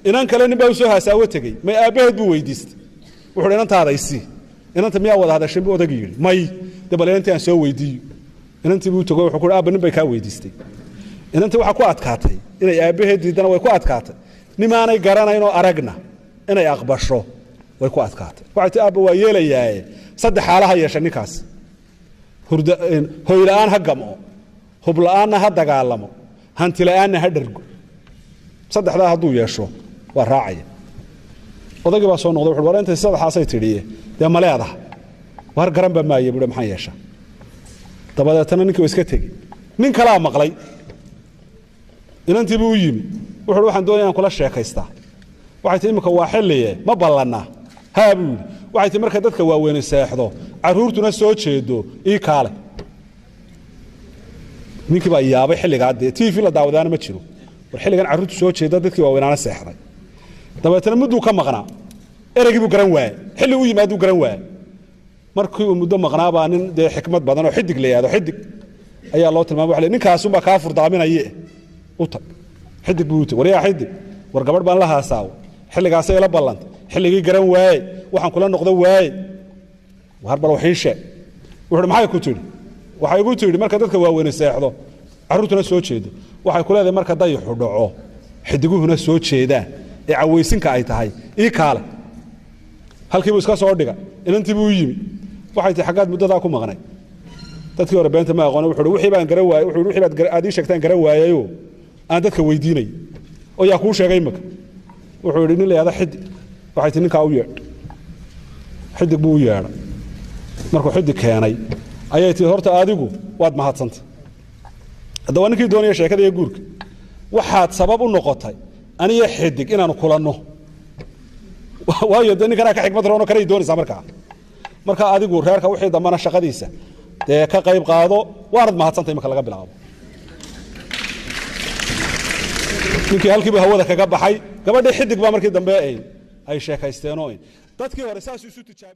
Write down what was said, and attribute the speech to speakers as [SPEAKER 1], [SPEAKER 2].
[SPEAKER 1] inaan kale nin baa u soo haasawo tegey may aabaheed buu weydiistay wuxuu inantaada isii inanta miyaa wada hadashay buu odagii yidhi may dee bal inantii aan soo weydiiyo inantii buu tago wuxuu ku aabba nin bay kaa weydiistay inantii waxaa ku adkaatay inay aabaheed diidana way ku adkaatay nimaanay garanayn oo aragna inay aqbasho way ku adkaatay waxay tii aabba waa yeelayaaye saddex xaalaha yeesha ninkaas hoy la'aan ha gamco hub la'aanna ha dagaalamo hanti la'aanna ha dhargo saddexdaa hadduu yeesho waa raacaya odagii baa soo noqday wuxuu war intay saddexaasay tidhiye dee maleedaha war garan ba maaye buuhi maxaan yeeshaa dabadeetana ninkii waa iska tegi nin kalaa maqlay inantii buu u yimi wuxuu waxaan doonaya inaan kula sheekaystaa waxay tii imika waa xilliye ma ballanaa haa buu yidhi waxay tii marka dadka waaweyne seexdo carruurtuna soo jeedo ii kaale ninkii baa yaabay xilligaa dee tv la daawadaana ma jiro war xilligan carruurtu soo jeeda dadkii waaweynaana seexday dabeetana mudduu ka maqnaa ereygii buu garan waayey xilli u yimaaduu garan waayey markii uu muddo maqnaa baa nin dee xikmad badan oo xidig la yidhahdo xidig ayaa loo tilmaamay waxa ninkaasunbaa kaa furdaaminaye u tag xidig buu u tag war yaa xidig war gabadh baan la haasaawo xilligaasay ila ballantay xilligii garan waayey waxaan kula noqdo waayey war bal waxii sheeg wuxuu maxay ku tidhi waxay igu tidhi marka dadka waaweyne seexdo carruurtuna soo jeedo waxay ku leedahay marka dayaxu dhaco xidiguhuna soo jeedaan ee cawaysinka ay tahay ii kaale halkii buu iska soo dhiga inantii buu u yimi waxay tii xaggaad muddadaa ku maqnay dadkii hore beenta ma aqoona wuxuu wixii baan garan waayey wuxuu wixii baad aad ii sheegtaan garan waayayoo aan dadka weydiinay oo yaa kuu sheegay imaka wuxuu yidhi nin la yahda xidig waxay tii ninkaa u yeedh xidig buu u yeedhay markuu xidig keenay ayay tii horta adigu waad mahadsantay hadda waa ninkii doonaya sheekada iyo guurka waxaad sabab u noqotay aniyo xidig inaanu kulanno waayo dee ninkanaa ka xikmad roonoo kanay doonaysaa markaa adigu reerka wixii dambana shaqadiisa dee ka qayb qaado waanad mahadsantay marka laga bilaabo ninkii halkiiba hawada kaga baxay gabadhii xidig baa markii dambe ay sheekaysteenoo dadkii hore saas isu tijaabiyeen